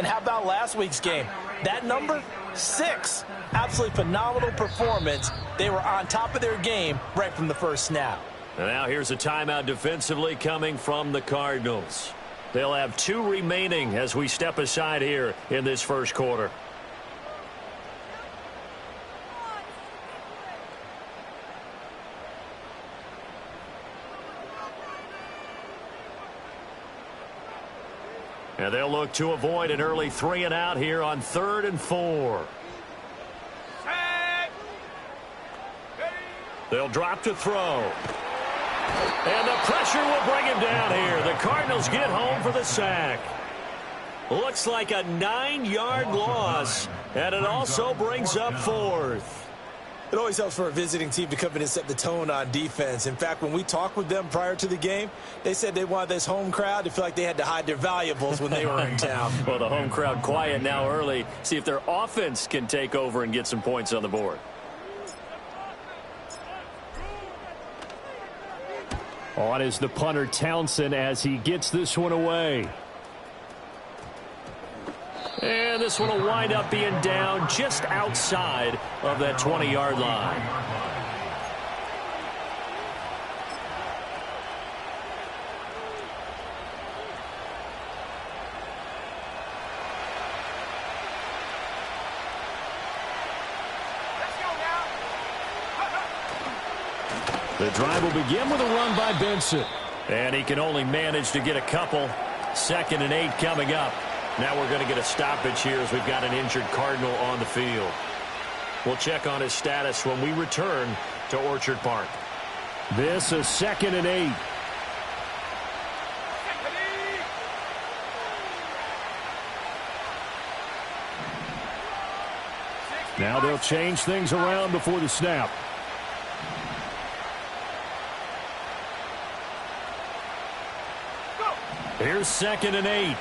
how about last week's game? That number, 6. Absolutely phenomenal performance. They were on top of their game right from the first snap. And now here's a timeout defensively coming from the Cardinals. They'll have 2 remaining as we step aside here in this first quarter. And they'll look to avoid an early 3 and out here on 3rd and 4. They'll drop to throw. And the pressure will bring him down here. The Cardinals get home for the sack. Looks like a 9-yard loss, and it also brings up 4th. It always helps for a visiting team to come in and set the tone on defense. In fact, when we talked with them prior to the game, they said they wanted this home crowd to feel like they had to hide their valuables when they were in town. Well, the home crowd quiet now early. See if their offense can take over and get some points on the board. On is the punter Townsend as he gets this one away. And this one will wind up being down just outside of that 20-yard line. The drive will begin with a run by Benson. And he can only manage to get a couple. 2nd and 8 coming up. Now we're going to get a stoppage here as we've got an injured Cardinal on the field. We'll check on his status when we return to Orchard Park. This is 2nd and 8. Now they'll change things around before the snap. Here's 2nd and 8.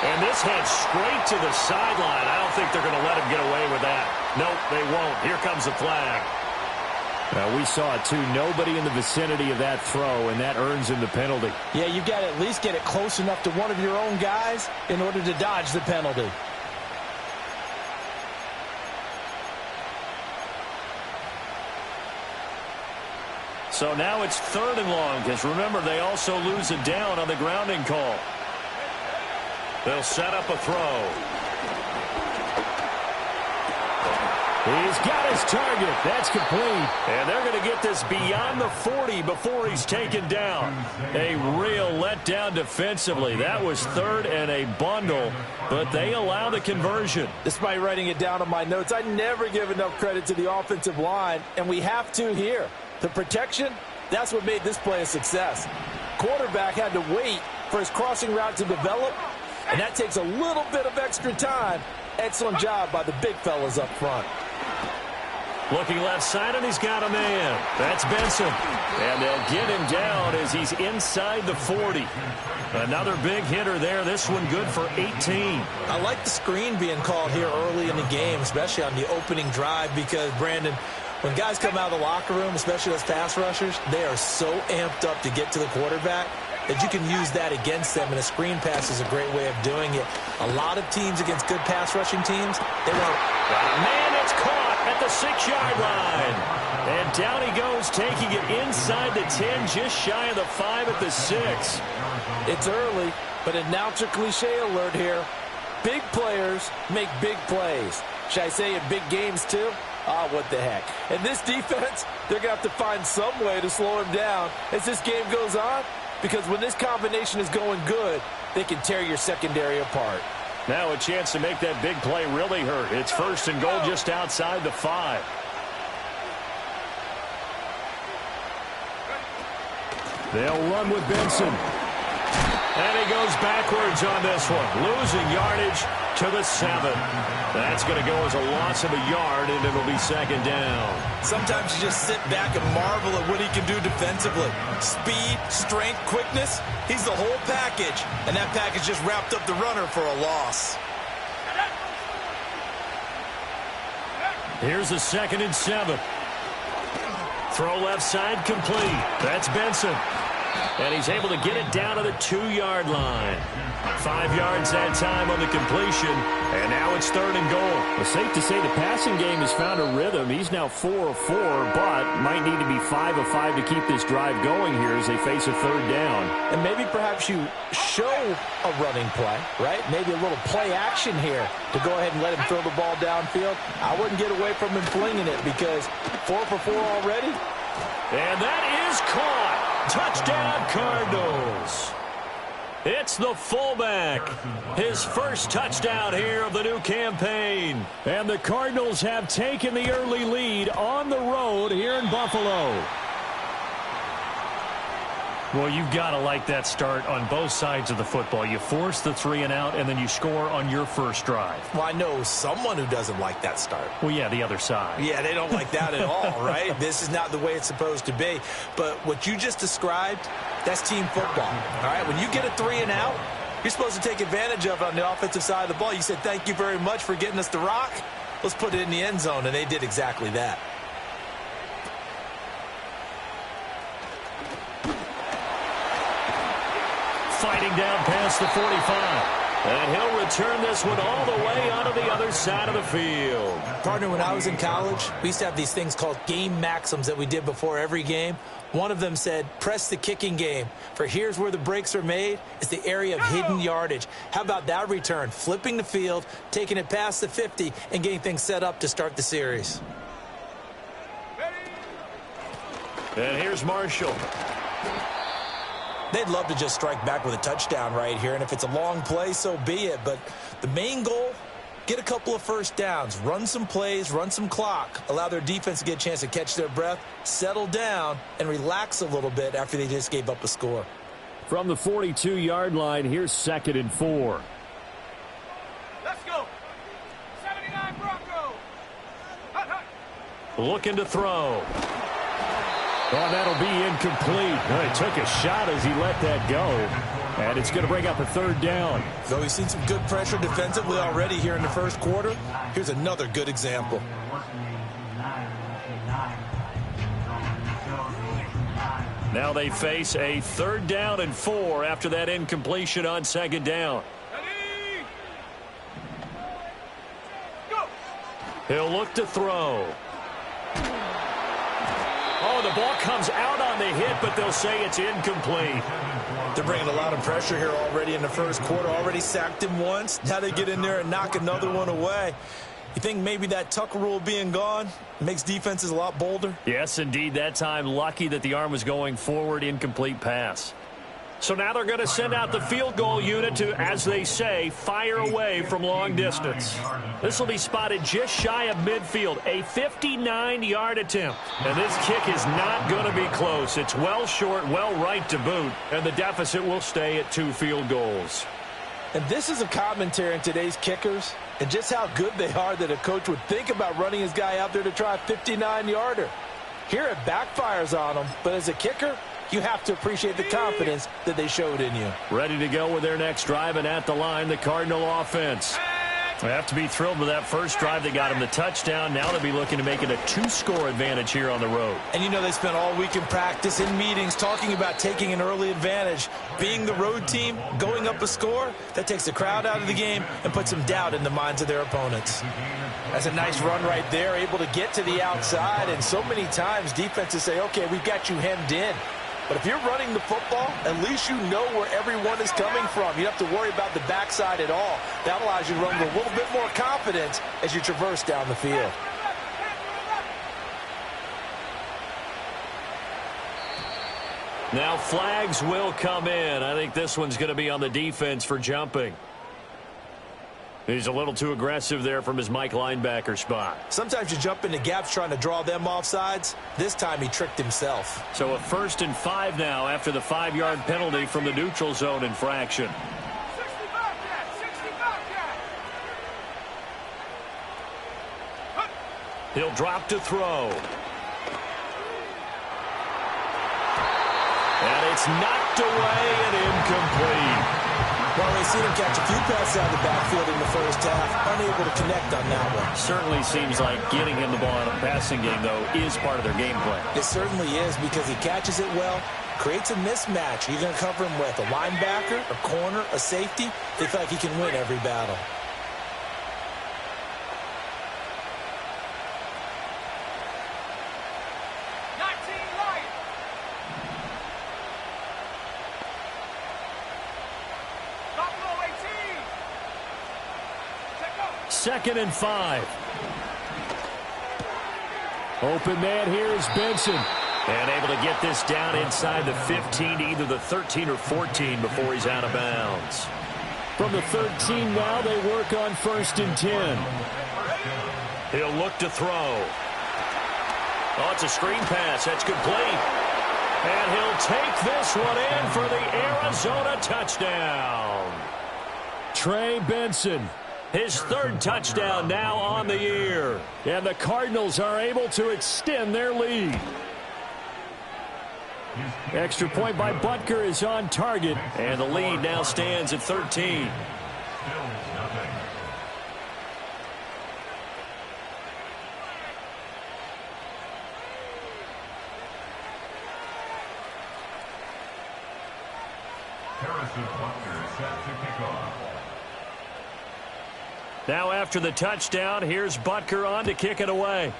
And this heads straight to the sideline. I don't think they're going to let him get away with that. Nope, they won't. Here comes the flag. We saw it, too. Nobody in the vicinity of that throw, and that earns him the penalty. Yeah, you've got to at least get it close enough to one of your own guys in order to dodge the penalty. So now it's 3rd and long, because remember, they also lose a down on the grounding call. They'll set up a throw. He's got his target. That's complete. And they're going to get this beyond the 40 before he's taken down. A real letdown defensively. That was 3rd and a bundle, but they allow the conversion. Despite writing it down on my notes, I never give enough credit to the offensive line, and we have to here. The protection, that's what made this play a success. Quarterback had to wait for his crossing route to develop, and that takes a little bit of extra time. Excellent job by the big fellas up front. Looking left side, and he's got a man. That's Benson. And they'll get him down as he's inside the 40. Another big hitter there. This one good for 18. I like the screen being called here early in the game, especially on the opening drive, because, Brandon, when guys come out of the locker room, especially those pass rushers, they are so amped up to get to the quarterback that you can use that against them, and a screen pass is a great way of doing it. A lot of teams against good pass rushing teams, they want man, it's caught at the 6-yard line. And down he goes, taking it inside the 10, just shy of the 5 at the 6. It's early, but announcer cliche alert here. Big players make big plays. Should I say in big games too? Ah, what the heck. And this defense, they're going to have to find some way to slow him down as this game goes on, because when this combination is going good, they can tear your secondary apart. Now a chance to make that big play really hurt. It's 1st and goal just outside the 5. They'll run with Benson. And he goes backwards on this one, losing yardage to the 7. That's going to go as a loss of a yard, and it'll be 2nd down. Sometimes you just sit back and marvel at what he can do defensively. Speed, strength, quickness, he's the whole package. And that package just wrapped up the runner for a loss. Here's a 2nd and 7. Throw left side complete. That's Benson. And he's able to get it down to the 2-yard line. 5 yards that time on the completion, and now it's 3rd and goal. It's safe to say the passing game has found a rhythm. He's now 4 of 4, but might need to be 5 of 5 to keep this drive going here as they face a 3rd down. And maybe perhaps you show a running play, right? Maybe a little play action here to go ahead and let him throw the ball downfield. I wouldn't get away from him flinging it because 4 for 4 already. And that is caught. Touchdown, Cardinals. It's the fullback. His first touchdown here of the new campaign. And the Cardinals have taken the early lead on the road here in Buffalo. Well, you've got to like that start on both sides of the football. You force the 3 and out, and then you score on your first drive. Well, I know someone who doesn't like that start. Well, yeah, the other side. Yeah, they don't like that at all, right? This is not the way it's supposed to be. But what you just described, that's team football, all right? When you get a 3 and out, you're supposed to take advantage of it on the offensive side of the ball. You said, thank you very much for getting us the rock. Let's put it in the end zone, and they did exactly that. Fighting down past the 45. And he'll return this one all the way onto the other side of the field. Partner, when I was in college, we used to have these things called game maxims that we did before every game. One of them said, press the kicking game. For here's where the breaks are made. It's the area of hidden yardage. How about that return? Flipping the field, taking it past the 50, and getting things set up to start the series. And here's Marshall. They'd love to just strike back with a touchdown right here, and if it's a long play, so be it. But the main goal, get a couple of first downs, run some plays, run some clock, allow their defense to get a chance to catch their breath, settle down, and relax a little bit after they just gave up a score. From the 42-yard line, here's 2nd and 4. Let's go. 79 Broncos. Hut, hut. Looking to throw. Oh, that'll be incomplete. He took a shot as he let that go. And it's going to bring up a 3rd down. So we've seen some good pressure defensively already here in the first quarter. Here's another good example. Now they face a 3rd down and 4 after that incompletion on 2nd down. Ready. Go. He'll look to throw. Oh, the ball comes out on the hit, but they'll say it's incomplete. They're bringing a lot of pressure here already in the first quarter. Already sacked him once. Now they get in there and knock another one away. You think maybe that Tucker rule being gone makes defenses a lot bolder? Yes, indeed. That time, lucky that the arm was going forward, incomplete pass. So now they're going to send out the field goal unit to, as they say, fire away from long distance. This will be spotted just shy of midfield, a 59-yard attempt. And this kick is not going to be close. It's well short, well right to boot, and the deficit will stay at 2 field goals. And this is a commentary on today's kickers and just how good they are that a coach would think about running his guy out there to try a 59-yarder. Here it backfires on him, but as a kicker, you have to appreciate the confidence that they showed in you. Ready to go with their next drive, and at the line, the Cardinal offense. They have to be thrilled with that first drive that got him the touchdown. Now they'll be looking to make it a 2-score advantage here on the road. And you know they spent all week in practice, in meetings, talking about taking an early advantage. Being the road team, going up a score, that takes the crowd out of the game and puts some doubt in the minds of their opponents. That's a nice run right there, able to get to the outside. And so many times defenses say, okay, we've got you hemmed in. But if you're running the football, at least you know where everyone is coming from. You don't have to worry about the backside at all. That allows you to run with a little bit more confidence as you traverse down the field. Now flags will come in. I think this one's going to be on the defense for jumping. He's a little too aggressive there from his Mike linebacker spot. Sometimes you jump into gaps trying to draw them off sides. This time he tricked himself. So a 1st and 5 now after the 5-yard penalty from the neutral zone infraction. 65 yard. He'll drop to throw. And it's knocked away and incomplete. Well, they've seen him catch a few passes out of the backfield in the first half, unable to connect on that one. Certainly seems like getting him the ball in a passing game, though, is part of their game plan. It certainly is because he catches it well, creates a mismatch. You're going to cover him with a linebacker, a corner, a safety. They feel like he can win every battle. Second and 5. Open man here is Benson. And able to get this down inside the 15 to either the 13 or 14 before he's out of bounds. From the 13 now, they work on 1st and 10. He'll look to throw. Oh, it's a screen pass. That's complete. And he'll take this one in for the Arizona touchdown. Trey Benson. His 3rd touchdown now on the year. And the Cardinals are able to extend their lead. Extra point by Butker is on target. And the lead now stands at 13. Now after the touchdown, here's Butker on to kick it away.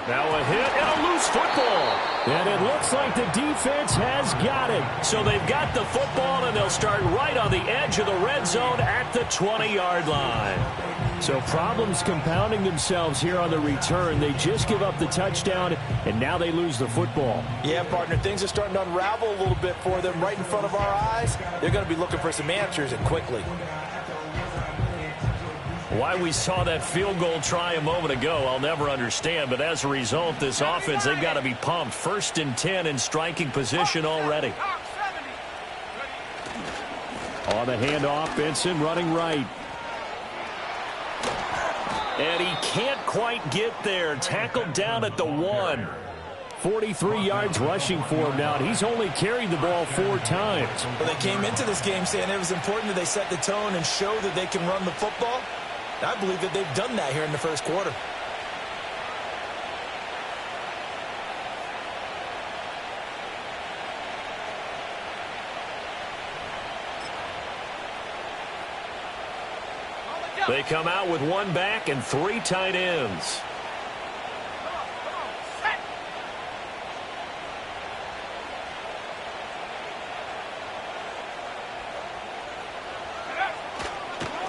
Now a hit and a loose football. And it looks like the defense has got it. So they've got the football, and they'll start right on the edge of the red zone at the 20-yard line. So problems compounding themselves here on the return. They just give up the touchdown, and now they lose the football. Yeah, partner, things are starting to unravel a little bit for them right in front of our eyes. They're going to be looking for some answers, and quickly. Why we saw that field goal try a moment ago, I'll never understand. But as a result, this offense, they've got to be pumped. 1st and 10 in striking position already. On the handoff, Benson running right. And he can't quite get there. Tackled down at the 1. 43 yards rushing for him now, and he's only carried the ball 4 times. Well, they came into this game saying it was important that they set the tone and show that they can run the football. I believe that they've done that here in the 1st quarter. They come out with 1 back and 3 tight ends.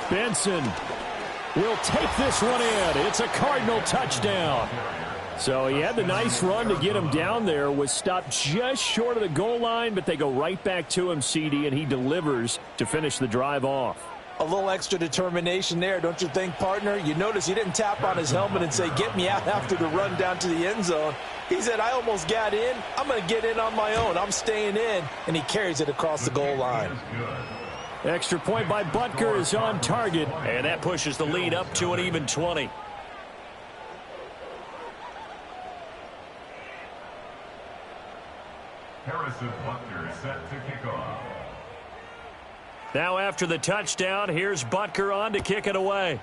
Benson will take this one in. It's a Cardinal touchdown. So he had the nice run to get him down there, was stopped just short of the goal line, but they go right back to him, CD, and he delivers to finish the drive off. A little extra determination there, don't you think, partner? You notice he didn't tap on his helmet and say, get me out after the run down to the end zone. He said, I almost got in. I'm going to get in on my own. I'm staying in. And he carries it across the goal line. Extra point by Butker is on target. And that pushes the lead up to an even 20. Harrison Butker set to kick off. Now after the touchdown, here's Butker on to kick it away.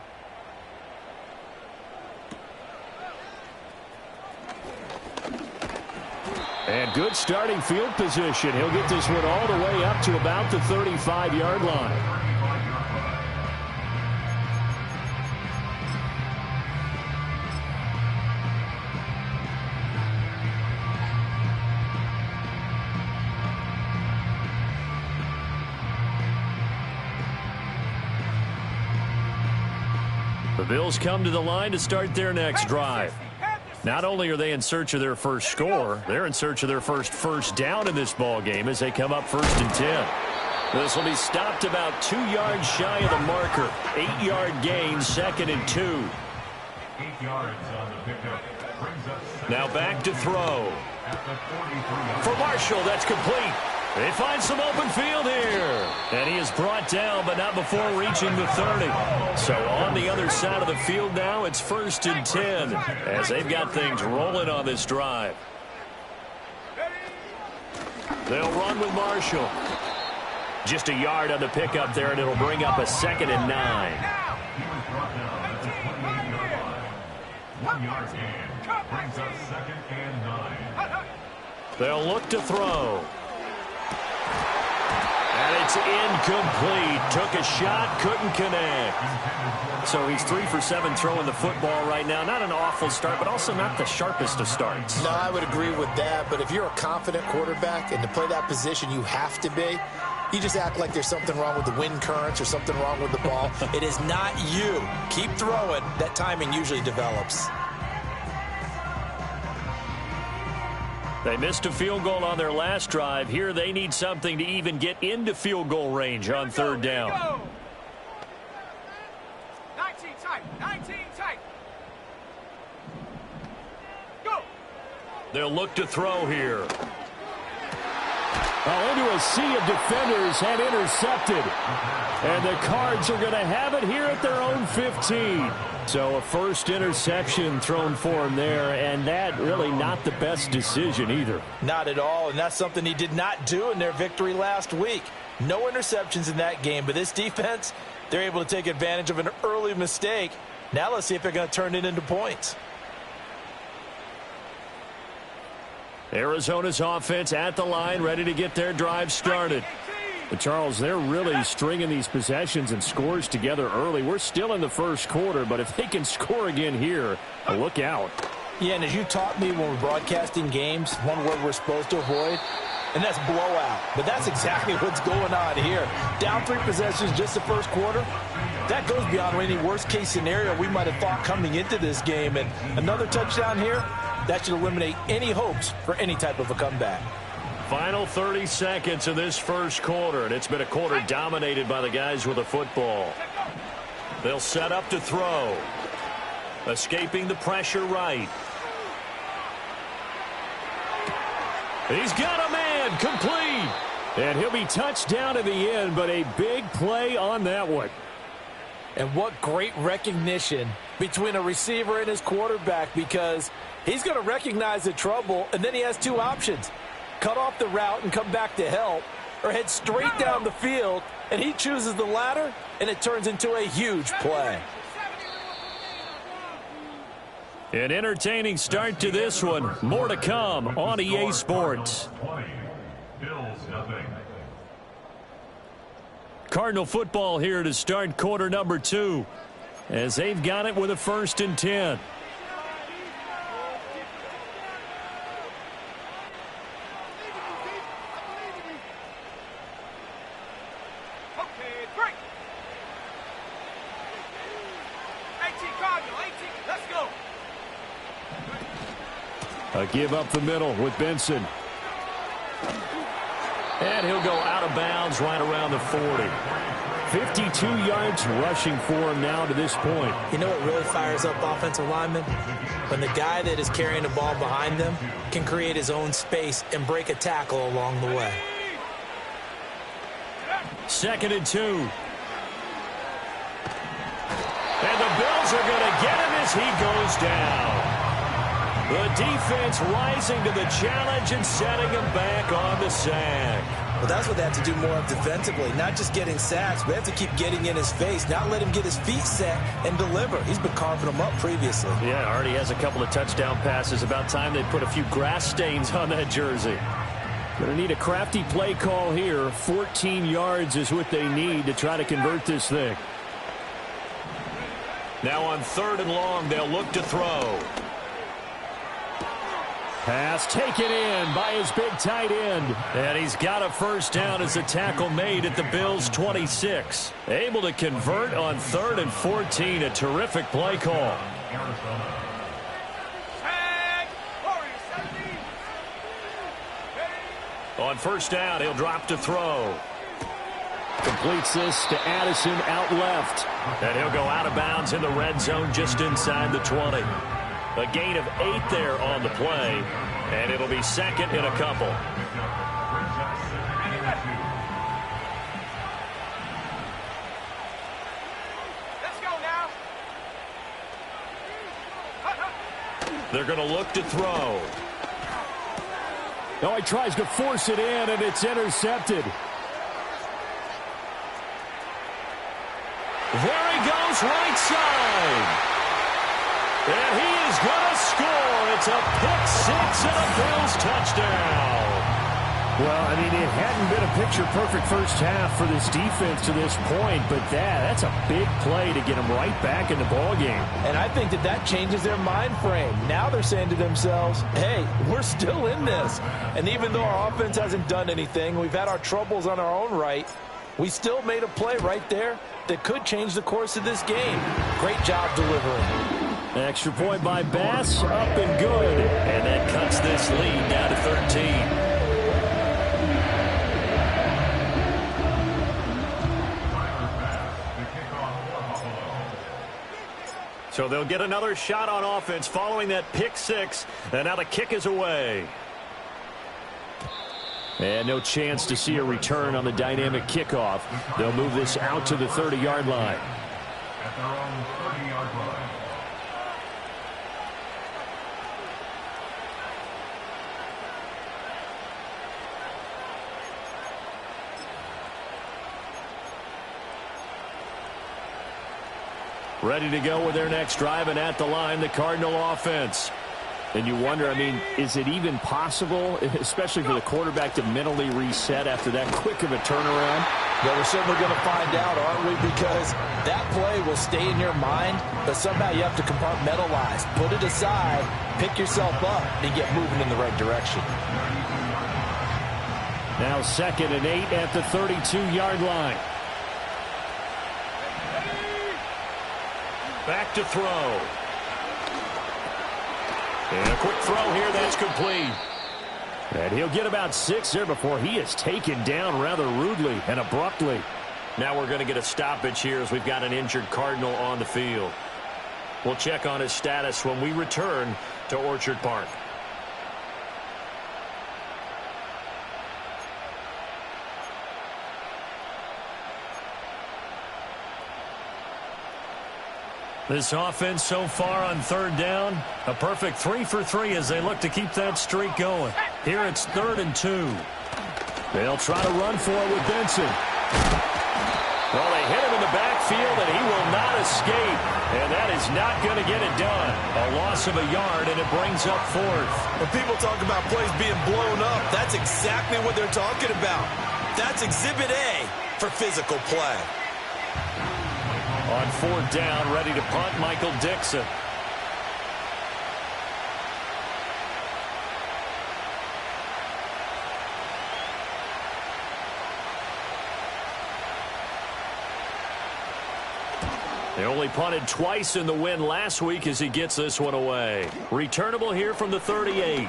And good starting field position. He'll get this one all the way up to about the 35-yard line. The Bills come to the line to start their next drive. Not only are they in search of their first score, they're in search of their first down in this ball game as they come up 1st and 10. This will be stopped about 2 yards shy of the marker. 8-yard gain, 2nd and 2. 8 yards on the pickup. Brings up now back to throw. For Marshall, that's complete. They find some open field here. And he is brought down, but not before reaching the 30. So on the other side of the field now, it's 1st and 10 as they've got things rolling on this drive. They'll run with Marshall. Just a yard on the pickup there, and it'll bring up a 2nd and 9. 1 yard gain. Brings up 2nd and 9. They'll look to throw. And it's incomplete. Took a shot, couldn't connect. So he's 3 for 7 throwing the football right now. Not an awful start, but also not the sharpest of starts. No, I would agree with that. But if you're a confident quarterback and to play that position you have to be, you just act like there's something wrong with the wind currents or something wrong with the ball. It is not you. Keep throwing. That timing usually develops. They missed a field goal on their last drive. Here they need something to even get into field goal range on 3rd down. 19 tight. 19 tight. Go. They'll look to throw here. Into a sea of defenders and intercepted. And the Cards are going to have it here at their own 15. So a first interception thrown for him there, and that really not the best decision either. Not at all, and that's something he did not do in their victory last week. No interceptions in that game, but this defense, they're able to take advantage of an early mistake. Now let's see if they're going to turn it into points. Arizona's offense at the line, ready to get their drive started. But Charles, they're really stringing these possessions and scores together early. We're still in the first quarter, but if they can score again here, look out. Yeah, and as you taught me when we're broadcasting games, one word we're supposed to avoid, and that's blowout. But that's exactly what's going on here. Down 3 possessions just the first quarter. That goes beyond any worst-case scenario we might have thought coming into this game. And another touchdown here, that should eliminate any hopes for any type of a comeback. Final 30 seconds of this first quarter, and it's been a quarter dominated by the guys with the football. They'll set up to throw. Escaping the pressure right. He's got a man, complete. And he'll be touched down in the end, but a big play on that one. And what great recognition between a receiver and his quarterback, because he's going to recognize the trouble, and then he has 2 options. Cut off the route and come back to help, or head straight down the field, and he chooses the latter, and it turns into a huge play. An entertaining start to this one. More to come on EA Sports. 20. Bills nothing. Cardinal football here to start quarter number 2, as they've got it with a 1st and 10. A give up the middle with Benson. And he'll go out of bounds right around the 40. 52 yards rushing for him now to this point. You know what really fires up offensive linemen? When the guy that is carrying the ball behind them can create his own space and break a tackle along the way. 2nd and 2. And the Bills are going to get him as he goes down. The defense rising to the challenge and setting him back on the sack. Well, that's what they have to do more of defensively. Not just getting sacks, but they have to keep getting in his face, not let him get his feet set and deliver. He's been carving them up previously. Yeah, already has a couple of touchdown passes. About time they put a few grass stains on that jersey. Going to need a crafty play call here. 14 yards is what they need to try to convert this thing. Now on 3rd and long, they'll look to throw. Pass taken in by his big tight end. And he's got a 1st down as a tackle made at the Bills' 26. Able to convert on 3rd and 14. A terrific play call. On 1st down, he'll drop to throw. Completes this to Addison out left. And he'll go out of bounds in the red zone just inside the 20. A gain of 8 there on the play, and it'll be 2nd and a couple. Let's go now. They're going to look to throw. No, he tries to force it in, and it's intercepted. There he goes, right side. And he is he's going to score. It's a pick six and a Bills touchdown. Well, I mean, it hadn't been a picture-perfect first half for this defense to this point, but that's a big play to get them right back in the ballgame. And I think that changes their mind frame. Now they're saying to themselves, hey, we're still in this. And even though our offense hasn't done anything, we've had our troubles on our own right, we still made a play right there that could change the course of this game. Great job delivering. Extra point by Bass, up and good. And that cuts this lead down to 13. So they'll get another shot on offense following that pick six. And now the kick is away. And no chance to see a return on the dynamic kickoff. They'll move this out to the 30-yard line. At their own 30-yard line. Ready to go with their next drive, and at the line, the Cardinal offense. And you wonder, I mean, is it even possible, especially for the quarterback, to mentally reset after that quick of a turnaround? Well, we're certainly going to find out, aren't we? Because that play will stay in your mind, but somehow you have to compartmentalize. Put it aside, pick yourself up, and get moving in the right direction. Now 2nd and 8 at the 32-yard line. Back to throw. And a quick throw here, that's complete. And he'll get about 6 there before he is taken down rather rudely and abruptly. Now we're going to get a stoppage here as we've got an injured Cardinal on the field. We'll check on his status when we return to Orchard Park. This offense so far on 3rd down, a perfect 3 for 3 as they look to keep that streak going. Here it's 3rd and 2. They'll try to run for it with Benson. Well, they hit him in the backfield, and he will not escape. And that is not going to get it done. A loss of a yard, and it brings up 4th. When people talk about plays being blown up, that's exactly what they're talking about. That's Exhibit A for physical play. On 4th down, ready to punt, Michael Dixon. They only punted twice in the win last week as he gets this one away. Returnable here from the 38.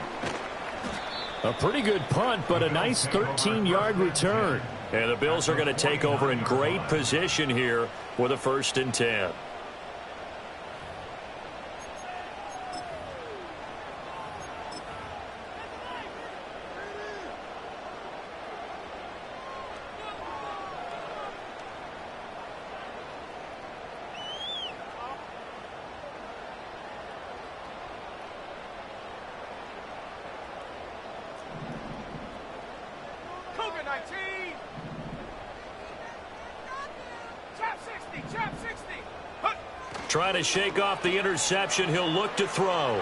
A pretty good punt, but a nice 13-yard return. And the Bills are going to take over in great position here with a 1st and 10. Cougar 19. Chop 60. Chop 60. Huh. Trying to shake off the interception. He'll look to throw.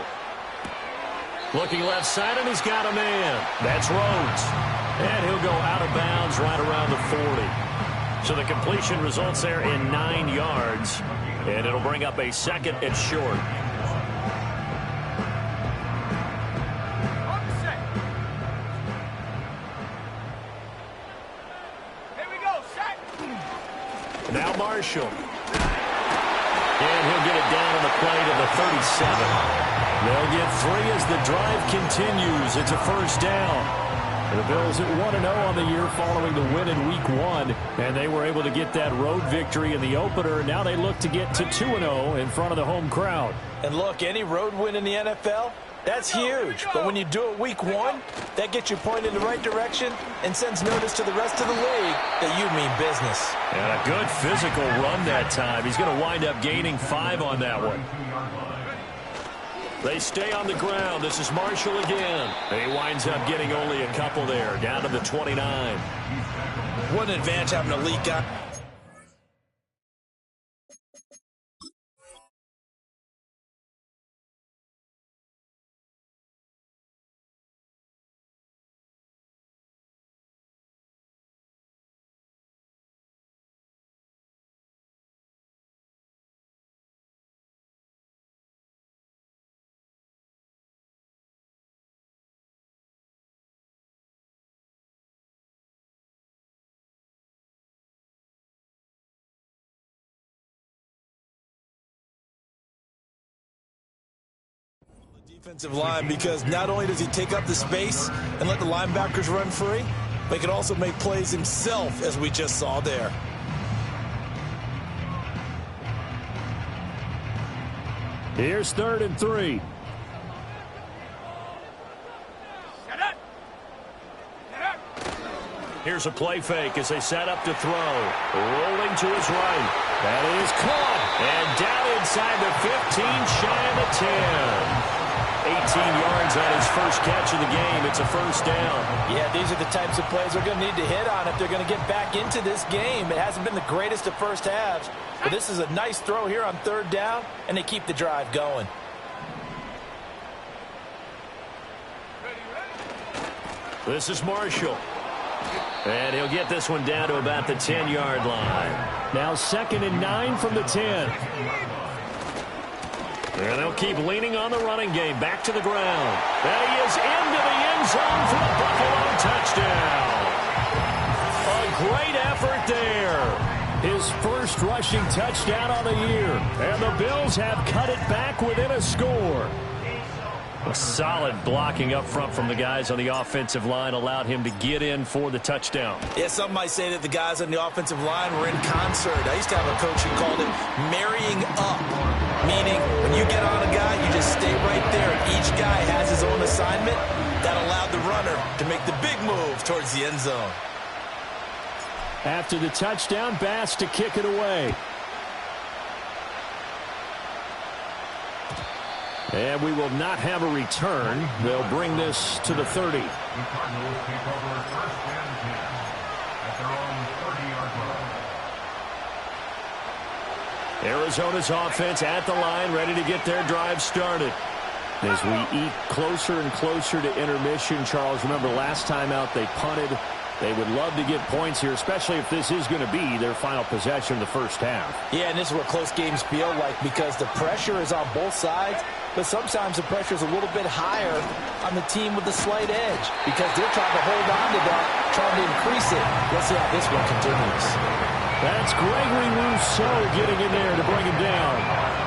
Looking left side, and he's got a man. That's Rhodes. And he'll go out of bounds right around the 40. So the completion results there in 9 yards. And it'll bring up a 2nd and short. On the set. Here we go. Set. Now Marshall. And he'll get it down on the play to the 37. They'll get 3 as the drive continues. It's a 1st down. The Bills at 1-0 on the year following the win in Week 1. And they were able to get that road victory in the opener. Now they look to get to 2-0 in front of the home crowd. And look, any road win in the NFL, that's huge. But when you do it Week 1, that gets you pointed in the right direction and sends notice to the rest of the league that you mean business. And a good physical run that time. He's going to wind up gaining 5 on that one. They stay on the ground. This is Marshall again. And he winds up getting only a couple there, down to the 29. What an advantage having a elite guy. Defensive line, because not only does he take up the space and let the linebackers run free, but he can also make plays himself, as we just saw there. Here's 3rd and 3. Here's a play fake as they set up to throw. Rolling to his right. That is caught. And down inside the 15, shy of the 10. 18 yards on his first catch of the game. It's a first down. Yeah, these are the types of plays they're going to need to hit on if they're going to get back into this game. It hasn't been the greatest of first halves, but this is a nice throw here on 3rd down, and they keep the drive going. This is Marshall. And he'll get this one down to about the 10-yard line. Now 2nd and 9 from the 10. And they'll keep leaning on the running game. Back to the ground. And he is into the end zone for a Buffalo touchdown. A great effort there. His first rushing touchdown of the year. And the Bills have cut it back within a score. A solid blocking up front from the guys on the offensive line allowed him to get in for the touchdown. Yeah, some might say that the guys on the offensive line were in concert. I used to have a coach who called it marrying up, meaning when you get on a guy, you just stay right there. Each guy has his own assignment. That allowed the runner to make the big move towards the end zone. After the touchdown, Bass to kick it away. And we will not have a return. They'll bring this to the 30. The Cardinals take over 1st and 10 at their own 30-yard line. Arizona's offense at the line, ready to get their drive started. As we eat closer and closer to intermission, Charles, remember last time out they punted. They would love to get points here, especially if this is going to be their final possession of the first half. Yeah, and this is what close games feel like, because the pressure is on both sides, but sometimes the pressure is a little bit higher on the team with the slight edge, because they're trying to hold on to that, trying to increase it. Let's see how this one continues. That's Gregory Rousseau getting in there to bring him down.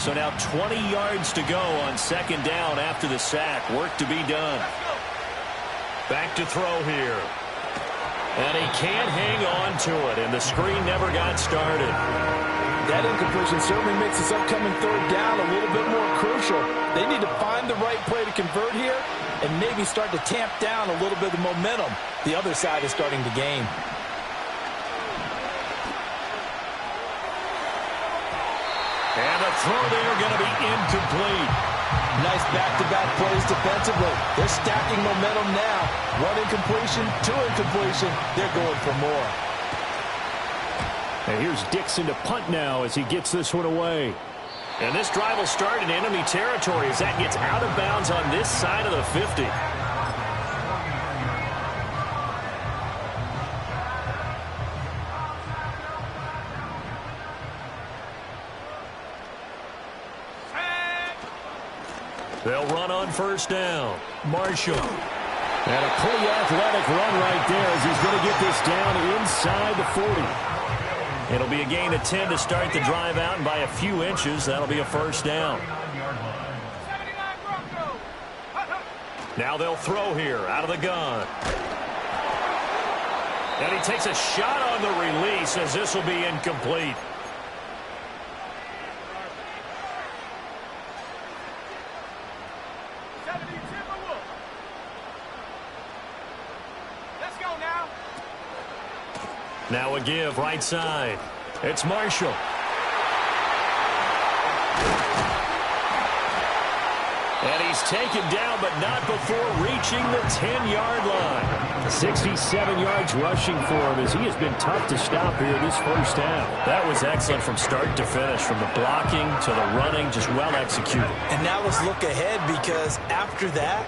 So now 20 yards to go on 2nd down after the sack. Work to be done. Back to throw here. And he can't hang on to it, and the screen never got started. That incompletion certainly makes this upcoming 3rd down a little bit more crucial. They need to find the right play to convert here and maybe start to tamp down a little bit of momentum the other side is starting to gain. And the throw there going to be incomplete. Nice back-to-back plays defensively. They're stacking momentum now. 1 incompletion, 2 incompletion. They're going for more. And here's Dixon to punt now as he gets this one away. And this drive will start in enemy territory as that gets out of bounds on this side of the 50. They'll run on 1st down. Marshall. And a pretty athletic run right there as he's going to get this down inside the 40. It'll be a gain of 10 to start the drive out, and by a few inches, that'll be a 1st down. Now they'll throw here out of the gun. And he takes a shot on the release as this will be incomplete. Now a give right side. It's Marshall. And he's taken down, but not before reaching the 10-yard line. 67 yards rushing for him as he has been tough to stop here this first half. That was excellent from start to finish, from the blocking to the running, just well executed. And now let's look ahead, because after that,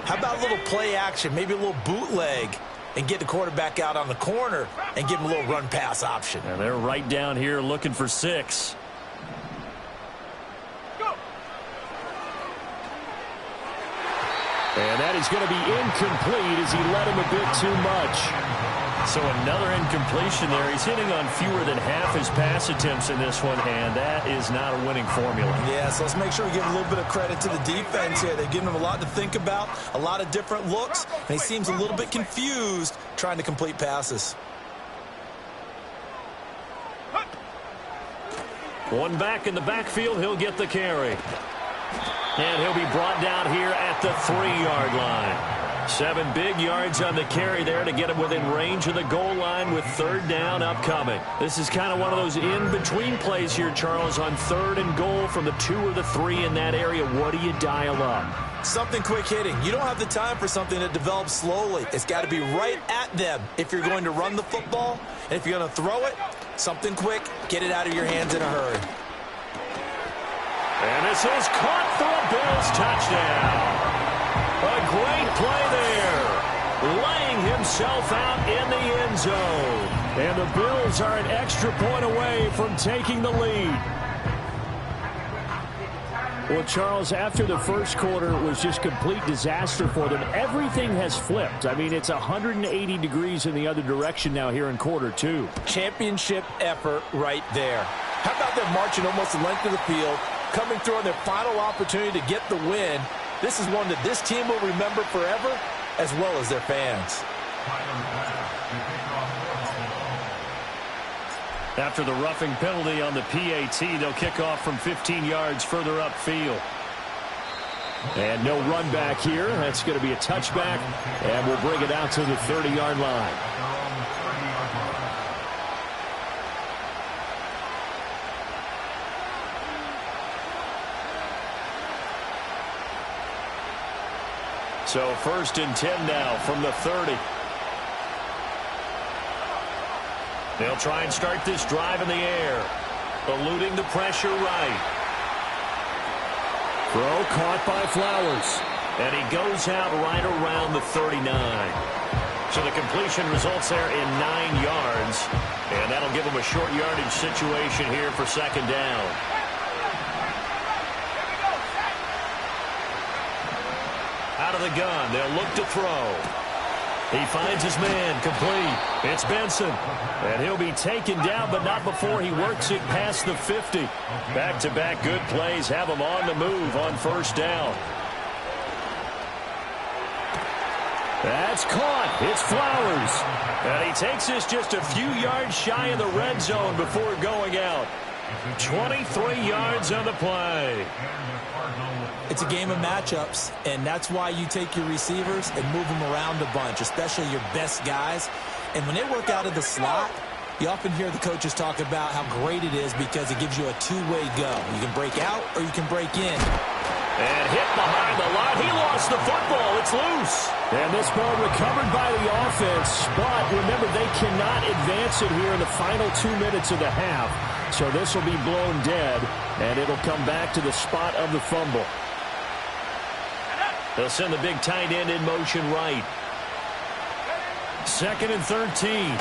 how about a little play action, maybe a little bootleg, and get the quarterback out on the corner and give him a little run-pass option. And they're right down here looking for 6. And that is going to be incomplete as he led him a bit too much. So another incompletion there. He's hitting on fewer than half his pass attempts in this one, and that is not a winning formula. Yeah, so let's make sure we give a little bit of credit to the defense here. They've given him a lot to think about, a lot of different looks, and he seems a little bit confused trying to complete passes. One back in the backfield, he'll get the carry. And he'll be brought down here at the 3-yard line. 7 big yards on the carry there to get him within range of the goal line with 3rd down upcoming. This is kind of one of those in-between plays here, Charles, on 3rd and goal from the 2 or the 3 in that area. What do you dial up? Something quick hitting. You don't have the time for something that develops slowly. It's got to be right at them if you're going to run the football. And if you're going to throw it, something quick, get it out of your hands in a hurry. And this is caught for a Bills touchdown. A great play there. Laying himself out in the end zone. And the Bills are an extra point away from taking the lead. Well, Charles, after the first quarter, it was just complete disaster for them. Everything has flipped. I mean, it's 180 degrees in the other direction now here in quarter 2. Championship effort right there. How about them marching almost the length of the field, coming through on their final opportunity to get the win? This is one that this team will remember forever, as well as their fans. After the roughing penalty on the PAT, they'll kick off from 15 yards further upfield. And no run back here. That's going to be a touchback, and we'll bring it out to the 30-yard line. So 1st and 10 now from the 30. They'll try and start this drive in the air. Eluding the pressure right. Throw caught by Flowers. And he goes out right around the 39. So the completion results there in 9 yards. And that'll give him a short yardage situation here for 2nd down. Out of the gun, they'll look to throw. He finds his man, complete. It's Benson. And he'll be taken down, but not before he works it past the 50. Back-to-back good plays have him on the move on 1st down. That's caught. It's Flowers. And he takes this just a few yards shy of the red zone before going out. 23 yards on the play. It's a game of matchups, and that's why you take your receivers and move them around a bunch, especially your best guys. And when they work out of the slot, you often hear the coaches talk about how great it is because it gives you a two-way go. You can break out or you can break in. And hit behind the line. He lost the football. It's loose. And this ball recovered by the offense. But remember, they cannot advance it here in the final 2 minutes of the half. So this will be blown dead, and it'll come back to the spot of the fumble. They'll send the big tight end in motion right. 2nd and 13. And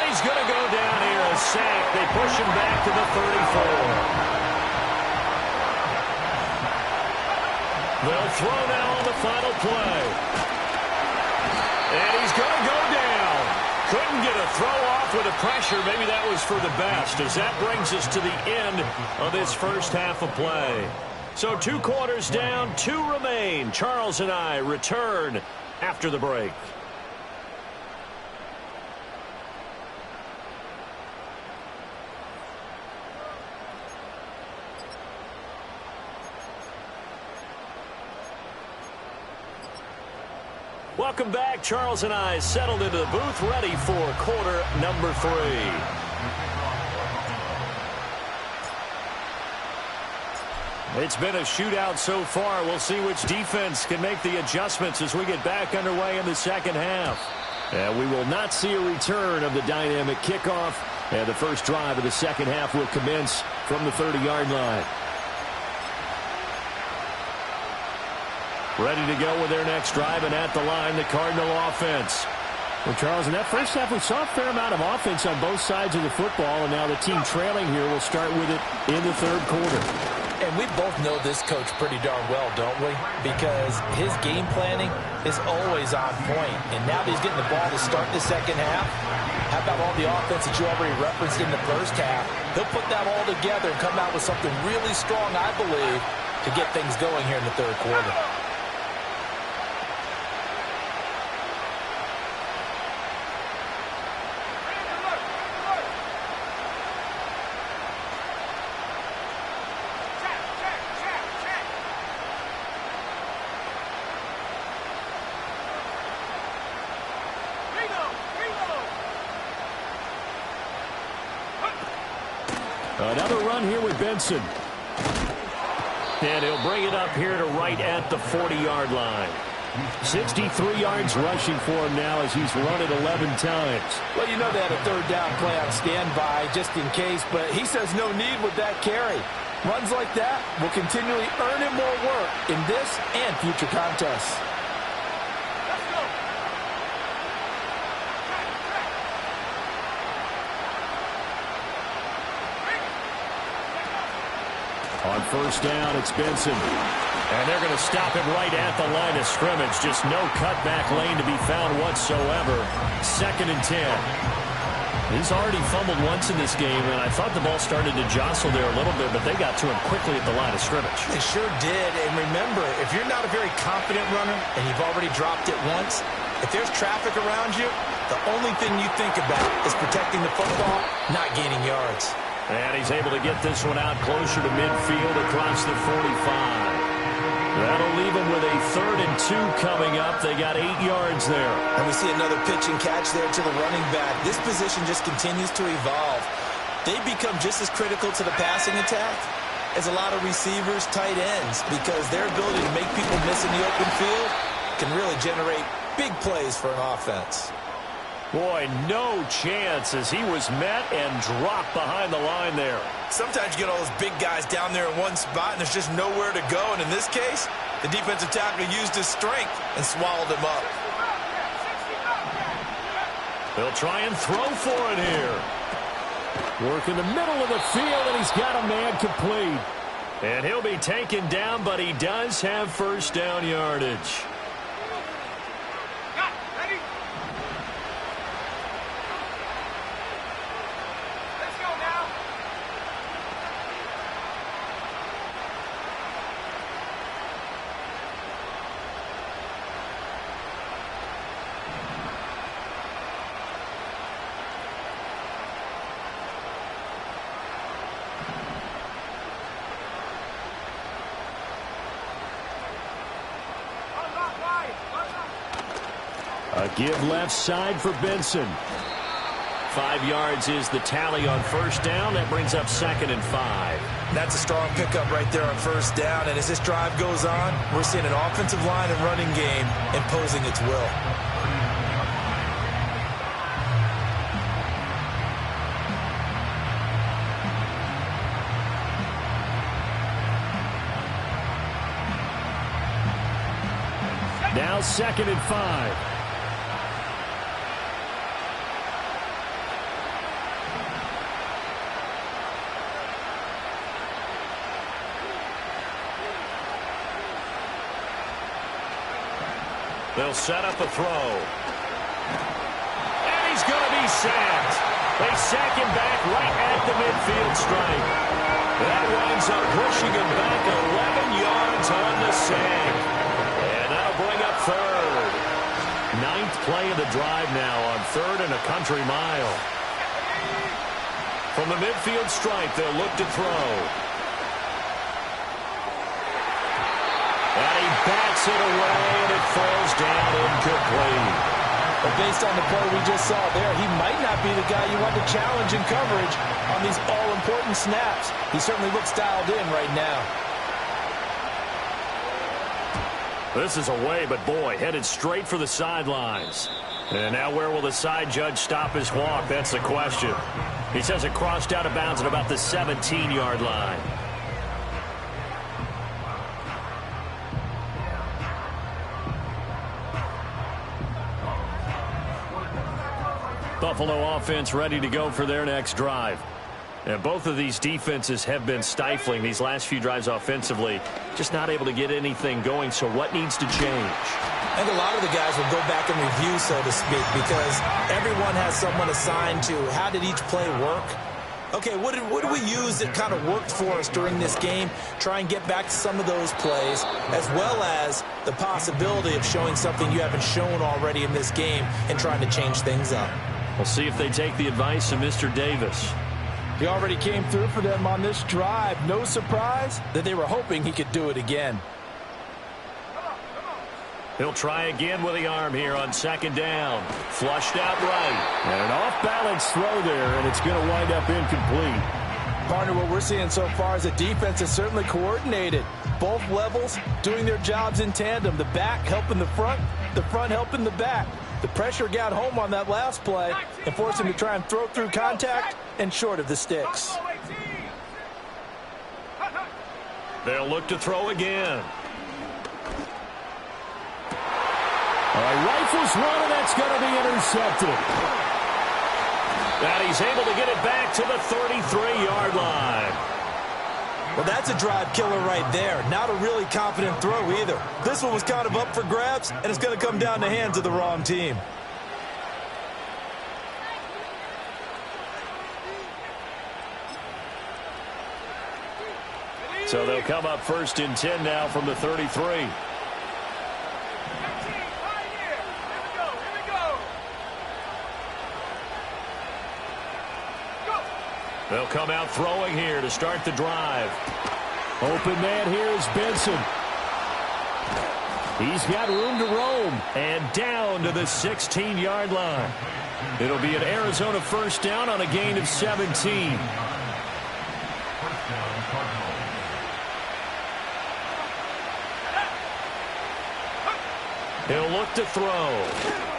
he's going to go down here. A sack. They push him back to the 34. They'll throw now on the final play. And he's going to go down. Couldn't get a throw off with the pressure. Maybe that was for the best, as that brings us to the end of this first half of play. So 2 quarters down, 2 remain. Charles and I return after the break. Welcome back. Charles and I settled into the booth, ready for quarter number 3. It's been a shootout so far. We'll see which defense can make the adjustments as we get back underway in the second half. And we will not see a return of the dynamic kickoff. And the first drive of the second half will commence from the 30-yard line. Ready to go with their next drive, and at the line, the Cardinal offense. Well, Charles, in that first half, we saw a fair amount of offense on both sides of the football, and now the team trailing here will start with it in the third quarter. And we both know this coach pretty darn well, don't we? Because his game planning is always on point. And now that he's getting the ball to start the second half, how about all the offense that you already referenced in the first half? He'll put that all together and come out with something really strong, I believe, to get things going here in the third quarter. Another run here with Benson. And he'll bring it up here to right at the 40-yard line. 63 yards rushing for him now as he's run it 11 times. Well, you know they had a third down play on standby just in case, but he says no need with that carry. Runs like that will continually earn him more work in this and future contests. On first down, it's Benson. And they're going to stop him right at the line of scrimmage. Just no cutback lane to be found whatsoever. 2nd and 10. He's already fumbled once in this game, and I thought the ball started to jostle there a little bit, but they got to him quickly at the line of scrimmage. They sure did. And remember, if you're not a very confident runner and you've already dropped it once, if there's traffic around you, the only thing you think about is protecting the football, not gaining yards. And he's able to get this one out closer to midfield across the 45. That'll leave him with a 3rd and 2 coming up. They got 8 yards there. And we see another pitch and catch there to the running back. This position just continues to evolve. They become just as critical to the passing attack as a lot of receivers, tight ends, because their ability to make people miss in the open field can really generate big plays for an offense. Boy, no chance as he was met and dropped behind the line there. Sometimes you get all those big guys down there in one spot and there's just nowhere to go. And in this case, the defensive tackle used his strength and swallowed him up. They'll try and throw for it here. Work in the middle of the field, and he's got a man complete. And he'll be taken down, but he does have first down yardage. A give left side for Benson. 5 yards is the tally on first down. That brings up 2nd and 5. That's a strong pickup right there on first down. And as this drive goes on, we're seeing an offensive line and running game imposing its will. Now 2nd and 5. They'll set up a throw. And he's going to be sacked. They sack him back right at the midfield stripe. That winds up pushing him back 11 yards on the sack. And that'll bring up 3rd. 9th play of the drive now on 3rd and a country mile. From the midfield stripe, they'll look to throw. And he bats it away, and it falls down incomplete. But based on the play we just saw there, he might not be the guy you want to challenge in coverage on these all-important snaps. He certainly looks dialed in right now. This is away, but boy, headed straight for the sidelines. And now where will the side judge stop his walk? That's the question. He says it crossed out of bounds at about the 17-yard line. Buffalo offense ready to go for their next drive. And both of these defenses have been stifling these last few drives offensively. Just not able to get anything going. So what needs to change? I think a lot of the guys will go back and review, so to speak, because everyone has someone assigned to how did each play work. Okay, what did we use that kind of worked for us during this game? Try and get back to some of those plays, as well as the possibility of showing something you haven't shown already in this game and trying to change things up. We'll see if they take the advice of Mr. Davis. He already came through for them on this drive. No surprise that they were hoping he could do it again. He'll try again with the arm here on second down. Flushed out right. And an off-balance throw there, and it's going to wind up incomplete. Partner, what we're seeing so far is the defense is certainly coordinated. Both levels doing their jobs in tandem. The back helping the front helping the back. The pressure got home on that last play and forced him to try and throw through contact and short of the sticks. They'll look to throw again. Rifles one, and that's going to be intercepted. And he's able to get it back to the 33-yard line. Well, that's a drive killer right there. Not a really confident throw either. This one was kind of up for grabs, and it's going to come down the hands of the wrong team. So they'll come up first and 10 now from the 33. They'll come out throwing here to start the drive. Open man here is Benson. He's got room to roam. And down to the 16-yard line. It'll be an Arizona first down on a gain of 17. He'll look to throw.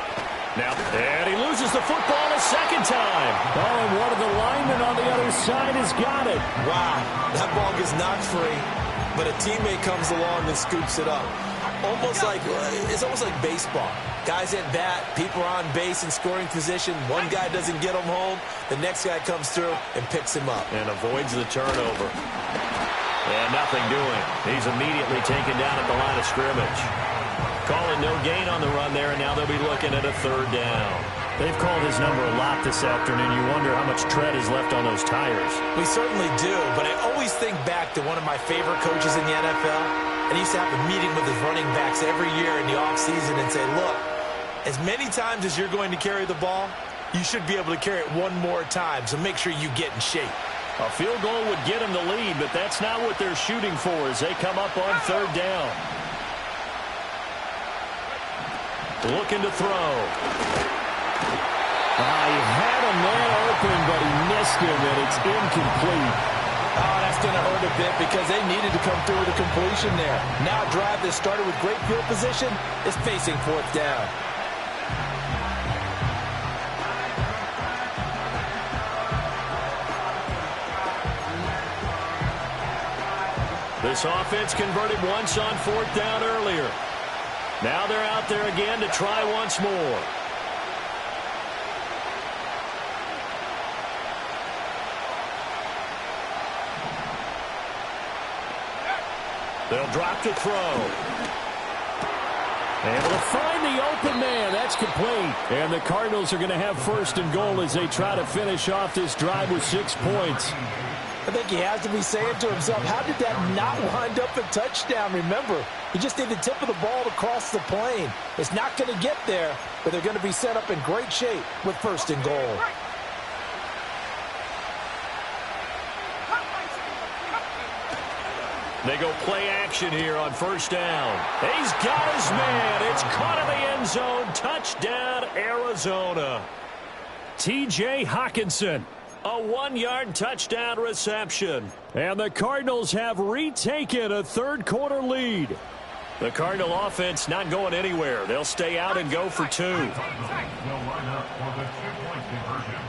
Now, and he loses the football a second time. Oh, and one of the linemen on the other side has got it. Wow, that ball gets knocked free, but a teammate comes along and scoops it up. It's almost like baseball. Guys at bat, people are on base in scoring position. One guy doesn't get him home. The next guy comes through and picks him up. And avoids the turnover. And nothing doing. He's immediately taken down at the line of scrimmage. Calling no gain on the run there, and now they'll be looking at a third down. They've called his number a lot this afternoon. You wonder how much tread is left on those tires. We certainly do, but I always think back to one of my favorite coaches in the NFL. And he used to have a meeting with his running backs every year in the offseason and say, look, as many times as you're going to carry the ball, you should be able to carry it one more time, so make sure you get in shape. A field goal would get them the lead, but that's not what they're shooting for as they come up on third down. Looking to throw. He had a man open, but he missed him, and it's incomplete. Oh, that's going to hurt a bit because they needed to come through with a completion there. Now a drive that started with great field position is facing fourth down. This offense converted once on fourth down earlier. Now they're out there again to try once more. They'll drop to throw. Able to find the open man. That's complete. And the Cardinals are going to have first and goal as they try to finish off this drive with 6 points. I think he has to be saying to himself, how did that not wind up a touchdown? Remember, he just need the tip of the ball to cross the plane. It's not going to get there, but they're going to be set up in great shape with first and goal. They go play action here on first down. He's got his man. It's caught in the end zone. Touchdown, Arizona. T.J. Hawkinson. A 1-yard touchdown reception. And the Cardinals have retaken a third-quarter lead. The Cardinal offense not going anywhere. They'll stay out and go for 2. They'll line up for the 2-point conversion.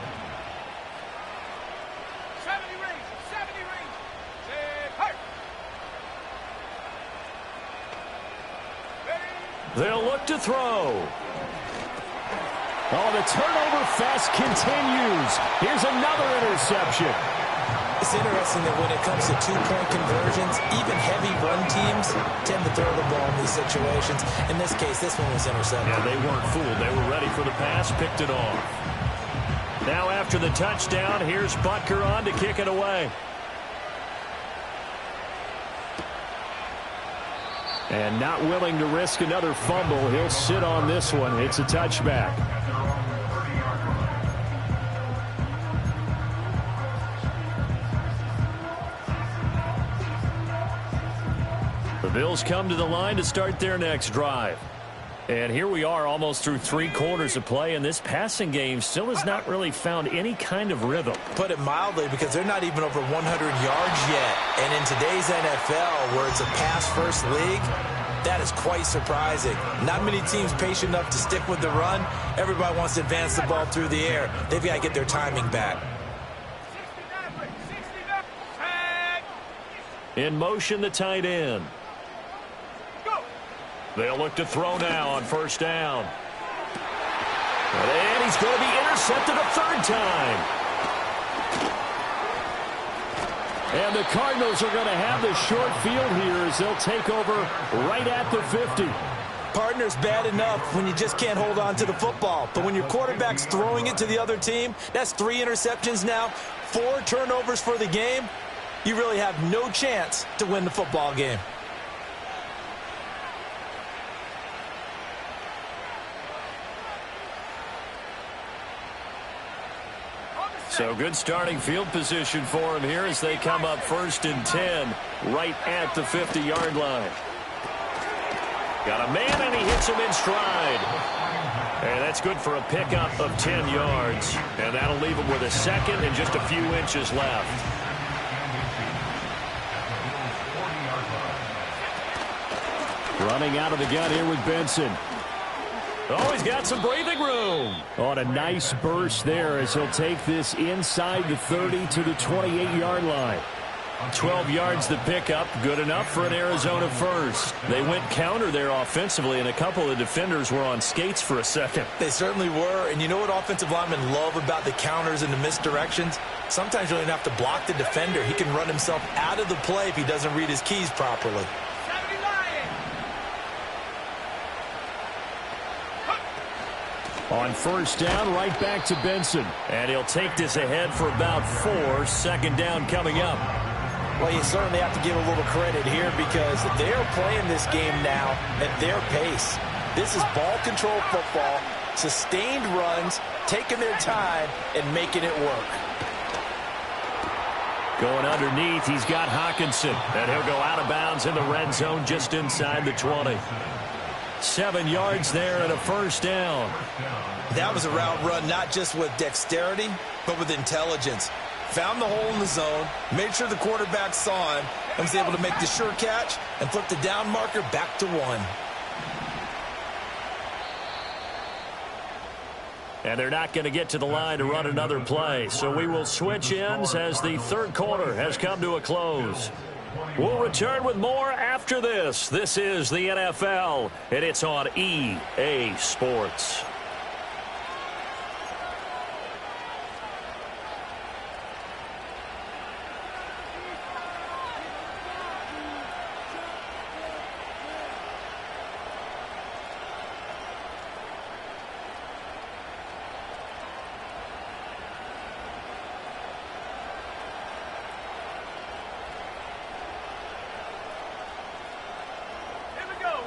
70 rings. They'll look to throw. Oh, the turnover fest continues. Here's another interception. It's interesting that when it comes to two-point conversions, even heavy run teams tend to throw the ball in these situations. In this case, this one was intercepted. Yeah, they weren't fooled. They were ready for the pass, picked it off. Now after the touchdown, here's Butker on to kick it away. And not willing to risk another fumble, he'll sit on this one. It's a touchback. The Bills come to the line to start their next drive. And here we are almost through 3 quarters of play, and this passing game still has not really found any kind of rhythm. Put it mildly, because they're not even over 100 yards yet. And in today's NFL, where it's a pass-first league, that is quite surprising. Not many teams patient enough to stick with the run. Everybody wants to advance the ball through the air. They've got to get their timing back. In motion, the tight end. They'll look to throw now on first down. And he's going to be intercepted a third time. And the Cardinals are going to have the short field here as they'll take over right at the 50. Partner's bad enough when you just can't hold on to the football. But when your quarterback's throwing it to the other team, that's 3 interceptions now, 4 turnovers for the game. You really have no chance to win the football game. So good starting field position for him here as they come up 1st and 10 right at the 50-yard line. Got a man, and he hits him in stride. And that's good for a pickup of 10 yards. And that'll leave him with a second and just a few inches left. Running out of the gun here with Benson. Oh, he's got some breathing room. On a nice burst there as he'll take this inside the 30 to the 28-yard line. 12 yards the pickup, good enough for an Arizona first. They went counter there offensively, and a couple of defenders were on skates for a second. They certainly were, and you know what offensive linemen love about the counters and the misdirections? Sometimes you don't even have to block the defender. He can run himself out of the play if he doesn't read his keys properly. On first down, right back to Benson. And he'll take this ahead for about 4. Second down coming up. Well, you certainly have to give a little credit here because they're playing this game now at their pace. This is ball control football, sustained runs, taking their time, and making it work. Going underneath, he's got Hawkinson. And he'll go out of bounds in the red zone just inside the 20. 7 yards there and a first down. That was a route run not just with dexterity, but with intelligence. Found the hole in the zone, made sure the quarterback saw him, and was able to make the sure catch and flip the down marker back to 1. And they're not going to get to the line to run another play. So we will switch ends as the third quarter has come to a close. We'll return with more after this. This is the NFL, and it's on EA Sports.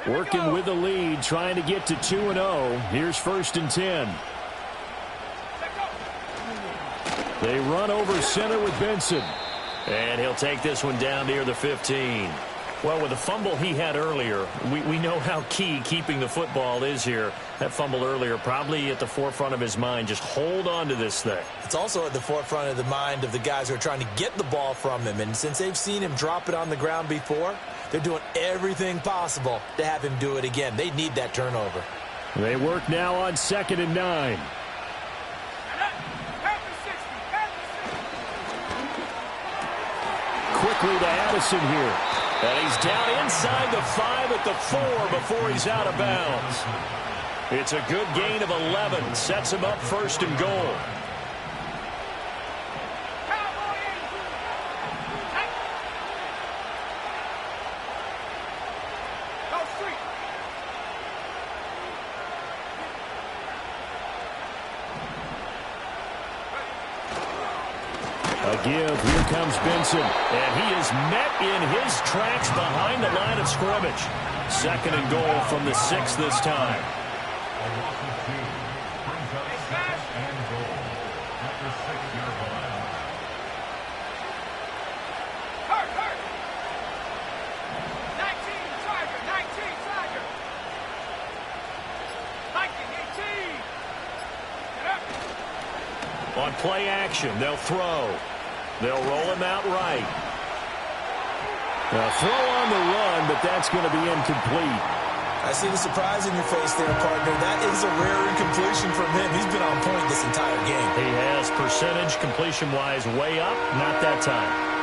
Working with the lead, trying to get to 2-0. Here's 1st and 10. They run over center with Benson. And he'll take this one down near the 15. Well, with the fumble he had earlier, we know how key keeping the football is here. That fumble earlier probably at the forefront of his mind. Just hold on to this thing. It's also at the forefront of the mind of the guys who are trying to get the ball from him. And since they've seen him drop it on the ground before, they're doing everything possible to have him do it again. They need that turnover. They work now on 2nd and 9. Quickly to Addison here. And he's down inside the 5 at the 4 before he's out of bounds. It's a good gain of 11. Sets him up 1st and goal. A give. Here comes Benson. And he is met in his tracks behind the line of scrimmage. 2nd and goal from the 6 this time. A loss of 2 brings up 2nd and goal at the 6-yard line. Hurt, hurt. 19, Tiger, 19, Tiger. 19, 18. Get up. On play action, they'll throw. They'll roll him out right. A throw on the run, but that's going to be incomplete. I see the surprise in your face there, partner. That is a rare incompletion from him. He's been on point this entire game. He has percentage completion-wise way up, not that time.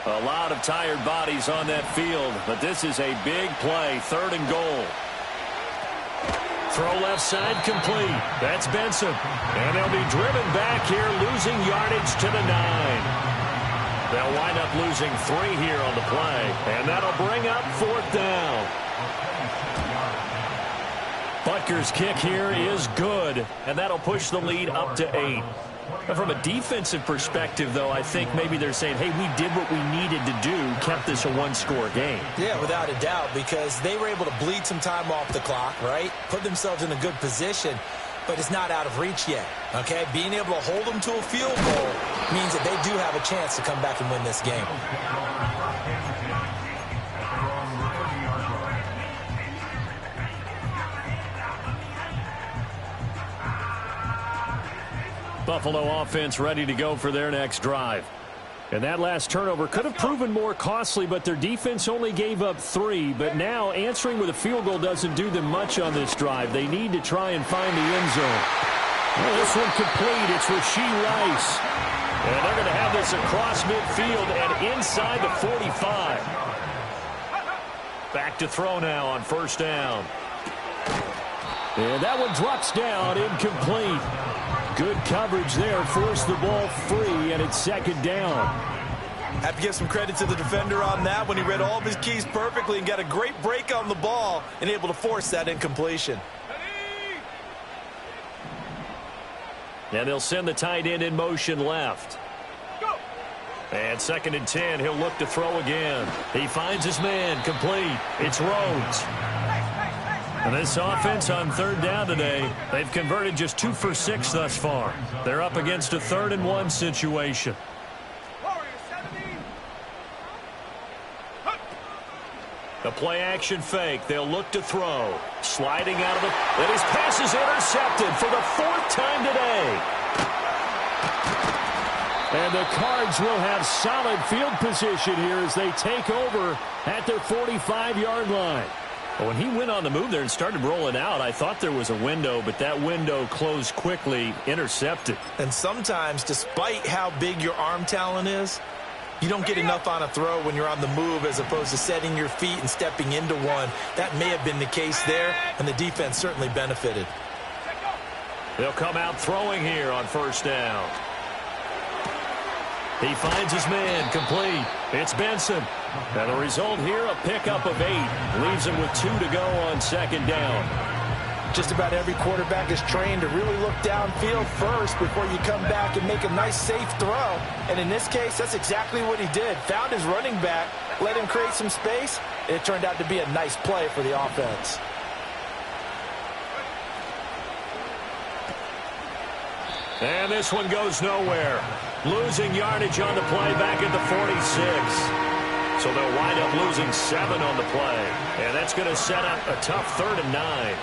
A lot of tired bodies on that field, but this is a big play. 3rd and goal. Throw left side complete. That's Benson. And they'll be driven back here, losing yardage to the 9. They'll wind up losing 3 here on the play. And that'll bring up 4th down. Butker's kick here is good, and that'll push the lead up to 8. From a defensive perspective, though, I think maybe they're saying, hey, we did what we needed to do, kept this a 1-score game. Yeah, without a doubt, because they were able to bleed some time off the clock, right? Put themselves in a good position, but it's not out of reach yet, okay? Being able to hold them to a field goal means that they do have a chance to come back and win this game. Buffalo offense ready to go for their next drive. And that last turnover could have proven more costly, but their defense only gave up 3. But now answering with a field goal doesn't do them much on this drive. They need to try and find the end zone. Well, this one complete. It's Rashee Rice. And they're going to have this across midfield and inside the 45. Back to throw now on 1st down. And that one drops down, incomplete. Good coverage there, forced the ball free, and it's 2nd down. Have to give some credit to the defender on that when he read all of his keys perfectly and got a great break on the ball and able to force that incompletion. And they'll send the tight end in motion left. And 2nd and 10, he'll look to throw again. He finds his man, complete. It's Rhodes. And this offense on 3rd down today, they've converted just 2 for 6 thus far. They're up against a 3rd and 1 situation. The play action fake. They'll look to throw. Sliding out of the... And his pass is intercepted for the 4th time today. And the Cards will have solid field position here as they take over at their 45-yard line. When he went on the move there and started rolling out, I thought there was a window, but that window closed quickly, intercepted. And sometimes, despite how big your arm talent is, you don't get enough on a throw when you're on the move as opposed to setting your feet and stepping into one. That may have been the case there, and the defense certainly benefited. They'll come out throwing here on 1st down. He finds his man, complete. It's Benson. And the result here, a pickup of 8. Leaves him with 2 to go on 2nd down. Just about every quarterback is trained to really look downfield first before you come back and make a nice, safe throw. And in this case, that's exactly what he did. Found his running back, let him create some space, and it turned out to be a nice play for the offense. And this one goes nowhere. Losing yardage on the play back at the 46. So they'll wind up losing 7 on the play. And that's going to set up a tough 3rd and 9.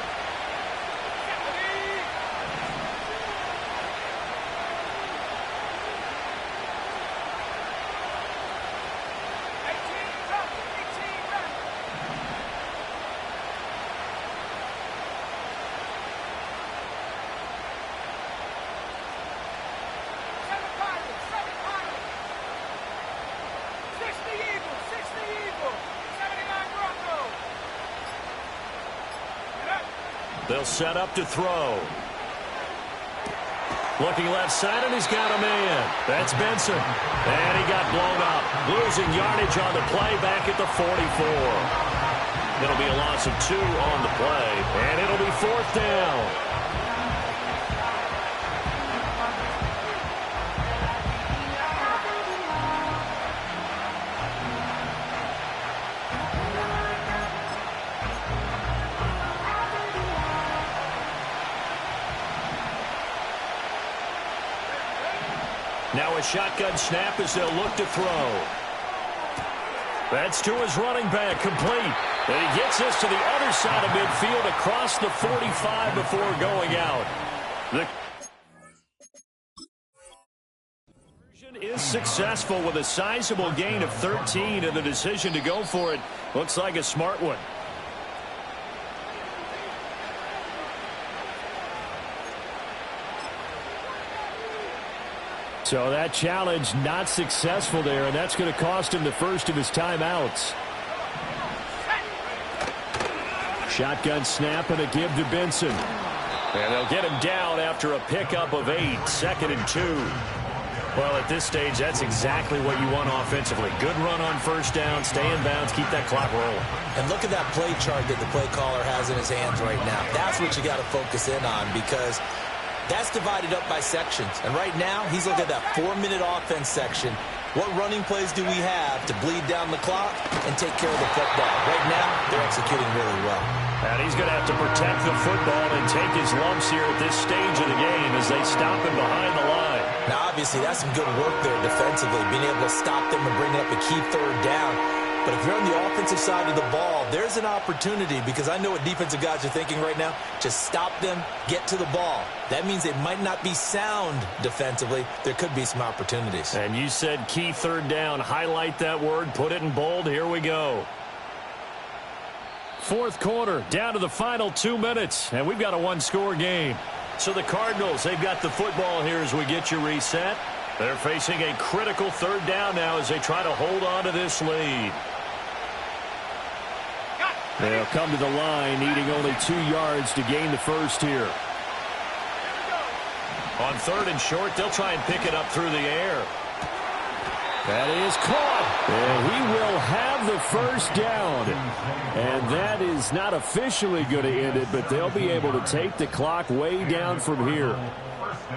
They'll set up to throw. Looking left side, and he's got a man. That's Benson. And he got blown up. Losing yardage on the play back at the 44. It'll be a loss of 2 on the play, and it'll be 4th down. Now a shotgun snap as they'll look to throw. That's to his running back, complete. And he gets this to the other side of midfield across the 45 before going out. The conversion is successful with a sizable gain of 13, and the decision to go for it looks like a smart one. So that challenge not successful there, and that's going to cost him the first of his timeouts. Shotgun snap and a give to Benson. And they'll get him down after a pickup of 8, 2nd and 2. Well, at this stage, that's exactly what you want offensively. Good run on first down, stay in bounds, keep that clock rolling. And look at that play chart that the play caller has in his hands right now. That's what you got to focus in on, because that's divided up by sections. And right now, he's looking at that 4-minute offense section. What running plays do we have to bleed down the clock and take care of the football? Right now, they're executing really well. And he's going to have to protect the football and take his lumps here at this stage of the game as they stop him behind the line. Now, obviously, that's some good work there defensively, being able to stop them and bring up a key 3rd down. But if you're on the offensive side of the ball, there's an opportunity, because I know what defensive guys are thinking right now. Just stop them, get to the ball. That means they might not be sound defensively. There could be some opportunities. And you said key 3rd down. Highlight that word, put it in bold. Here we go. 4th quarter, down to the final 2 minutes, and we've got a 1-score game. So the Cardinals, they've got the football here as we get you reset. They're facing a critical 3rd down now as they try to hold on to this lead. They'll come to the line, needing only 2 yards to gain the first here. On 3rd and short, they'll try and pick it up through the air. That is caught. And he will have the first down. And that is not officially going to end it, but they'll be able to take the clock way down from here.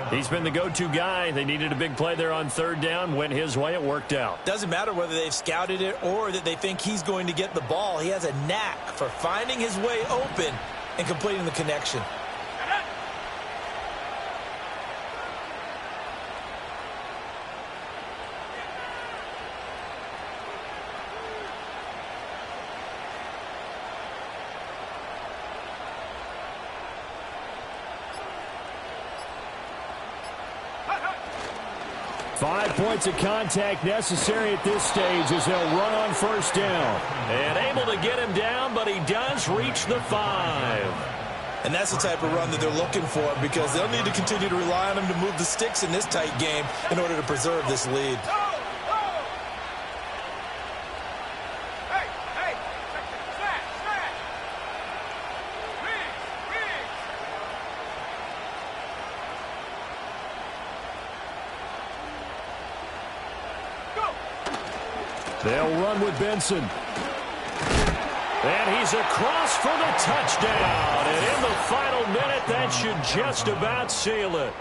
He's been the go-to guy. They needed a big play there on 3rd down. Went his way. It worked out. Doesn't matter whether they've scouted it or that they think he's going to get the ball. He has a knack for finding his way open and completing the connection. 5 points of contact necessary at this stage as they'll run on first down. And able to get him down, but he does reach the 5. And that's the type of run that they're looking for, because they'll need to continue to rely on him to move the sticks in this tight game in order to preserve this lead. They'll run with Benson. And he's across for the touchdown. And in the final minute, that should just about seal it.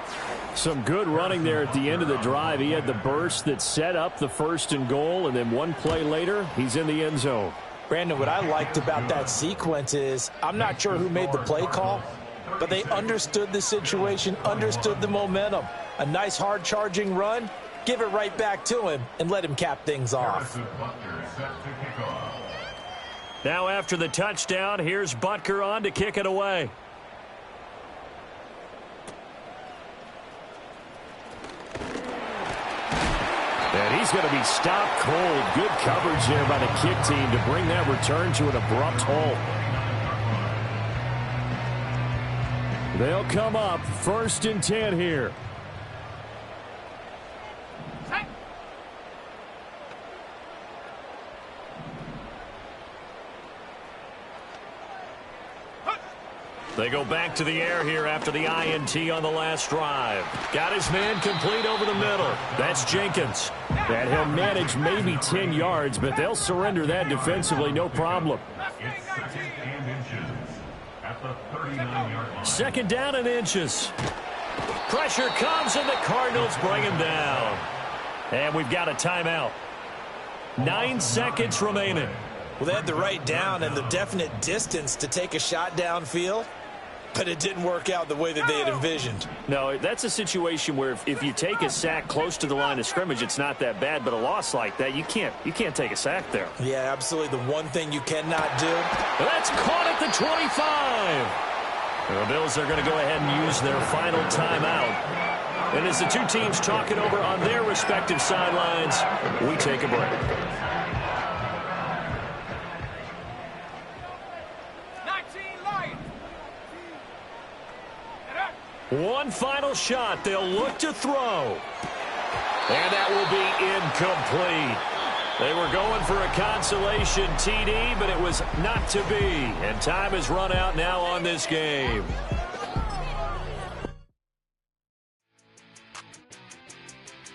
Some good running there at the end of the drive. He had the burst that set up the 1st and goal, and then one play later, he's in the end zone. Brandon, what I liked about that sequence is I'm not sure who made the play call, but they understood the situation, understood the momentum. A nice hard-charging run. Give it right back to him and let him cap things off. Now after the touchdown, here's Butker on to kick it away. And he's going to be stopped cold. Good coverage there by the kick team to bring that return to an abrupt halt. They'll come up 1st and 10 here. They go back to the air here after the INT on the last drive. Got his man complete over the middle. That's Jenkins. And he'll manage maybe 10 yards, but they'll surrender that defensively, no problem. It's second and inches at the 39-yard line. Second down and inches. Pressure comes, and the Cardinals bring him down. And we've got a timeout. 9 seconds remaining. Well, they had the right down and the definite distance to take a shot downfield, but it didn't work out the way that they had envisioned. No, that's a situation where if you take a sack close to the line of scrimmage, it's not that bad, but a loss like that, you can't take a sack there. Yeah, absolutely. The one thing you cannot do. That's caught at the 25. The Bills are going to go ahead and use their final timeout. And as the two teams talk it over on their respective sidelines, we take a break. 19 Lions. One final shot. They'll look to throw. And that will be incomplete. They were going for a consolation TD, but it was not to be. And time has run out now on this game.